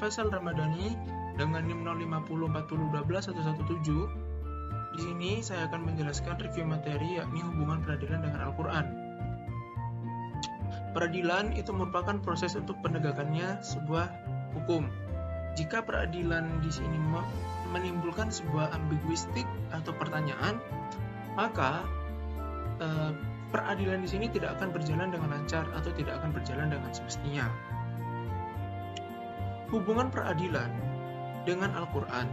Faisal Ramadhani dengan NIM 05040121117. Di sini saya akan menjelaskan review materi yakni hubungan peradilan dengan Al-Quran. Peradilan itu merupakan proses untuk penegakannya sebuah hukum. Jika peradilan di sini menimbulkan sebuah ambiguistik atau pertanyaan, maka peradilan di sini tidak akan berjalan dengan lancar atau tidak akan berjalan dengan semestinya. Hubungan peradilan dengan Al-Quran,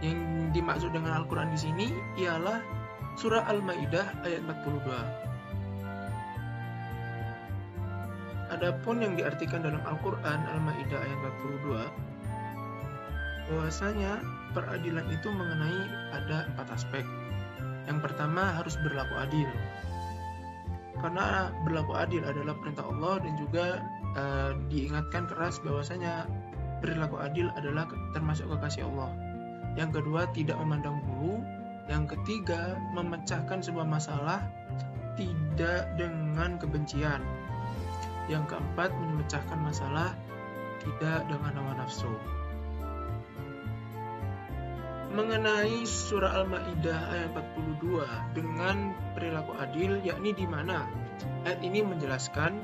yang dimaksud dengan Al-Quran di sini ialah surah Al-Maidah ayat 42. Adapun yang diartikan dalam Al-Quran Al-Maidah ayat 42, bahwasanya peradilan itu mengenai ada 4 aspek. Yang pertama, harus berlaku adil. Karena berlaku adil adalah perintah Allah dan juga diingatkan keras bahwasanya berlaku adil adalah termasuk kekasih Allah. Yang kedua, tidak memandang bulu. Yang ketiga, memecahkan sebuah masalah tidak dengan kebencian. Yang keempat, memecahkan masalah tidak dengan hawa nafsu. Mengenai surah Al-Maidah ayat 42 dengan perilaku adil, yakni di mana ayat ini menjelaskan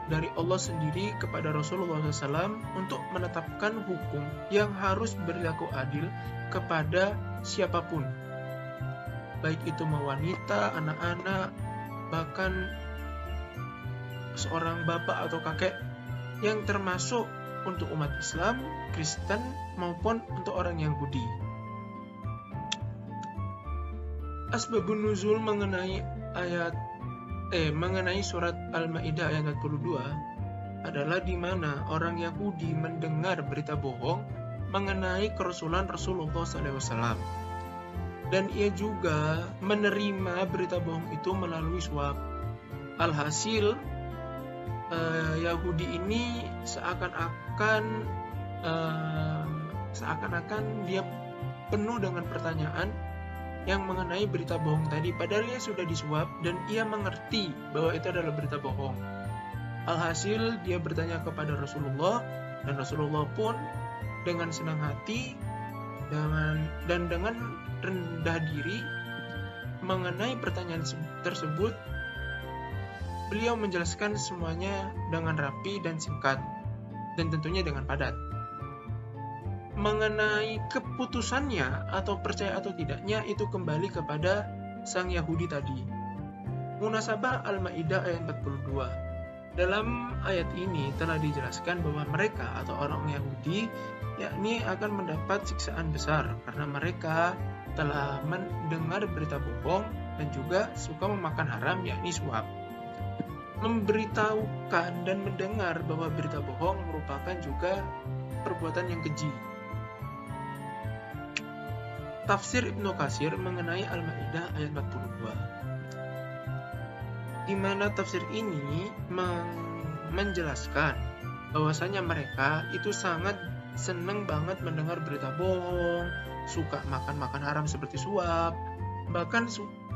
dari Allah sendiri kepada Rasulullah SAW untuk menetapkan hukum yang harus berlaku adil kepada siapapun, baik itu wanita, anak-anak, bahkan seorang bapak atau kakek, yang termasuk untuk umat Islam, Kristen, maupun untuk orang Yahudi. Asbabun nuzul mengenai surat Al-Maidah ayat 42 adalah di mana orang Yahudi mendengar berita bohong mengenai kerasulan Rasulullah SAW, dan ia juga menerima berita bohong itu melalui suap. Alhasil Yahudi ini seakan-akan dia penuh dengan pertanyaan yang mengenai berita bohong tadi, padahal ia sudah disuap dan ia mengerti bahwa itu adalah berita bohong. Alhasil dia bertanya kepada Rasulullah, dan Rasulullah pun dengan senang hati dan dengan rendah diri mengenai pertanyaan tersebut. Beliau menjelaskan semuanya dengan rapi dan singkat, dan tentunya dengan padat. Mengenai keputusannya atau percaya atau tidaknya itu kembali kepada sang Yahudi tadi. Munasabah Al-Maidah ayat 42. Dalam ayat ini telah dijelaskan bahwa mereka atau orang Yahudi yakni akan mendapat siksaan besar karena mereka telah mendengar berita bohong dan juga suka memakan haram yakni suap. Memberitahukan dan mendengar bahwa berita bohong merupakan juga perbuatan yang keji. Tafsir Ibnu Katsir mengenai Al-Maidah ayat 42, di mana tafsir ini menjelaskan bahwasanya mereka itu sangat senang banget mendengar berita bohong, suka makan haram seperti suap, bahkan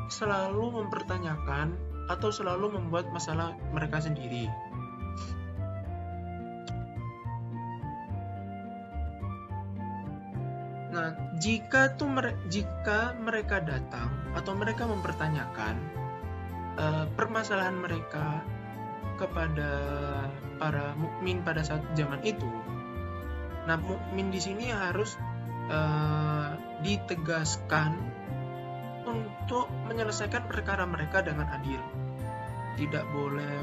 selalu mempertanyakan atau selalu membuat masalah mereka sendiri. Nah, jika mereka datang atau mereka mempertanyakan permasalahan mereka kepada para mukmin pada saat zaman itu, nah mukmin di sini harus ditegaskan untuk menyelesaikan perkara mereka dengan adil. Tidak boleh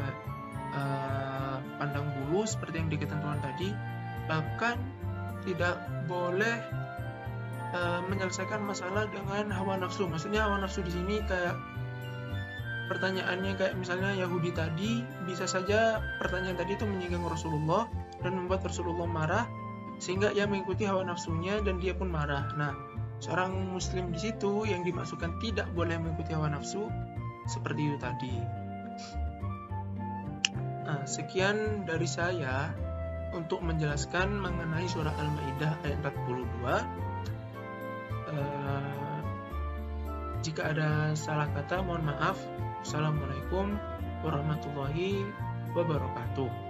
pandang bulu seperti yang diketentukan tadi, bahkan tidak boleh menyelesaikan masalah dengan hawa nafsu. Maksudnya hawa nafsu di sini kayak pertanyaannya kayak misalnya Yahudi tadi, bisa saja pertanyaan tadi itu menyinggung Rasulullah dan membuat Rasulullah marah sehingga ia mengikuti hawa nafsunya dan dia pun marah. Nah, seorang muslim di situ yang dimaksudkan tidak boleh mengikuti hawa nafsu seperti itu tadi. Nah, sekian dari saya untuk menjelaskan mengenai surah Al-Maidah ayat 42. Jika ada salah kata, mohon maaf. Assalamualaikum warahmatullahi wabarakatuh.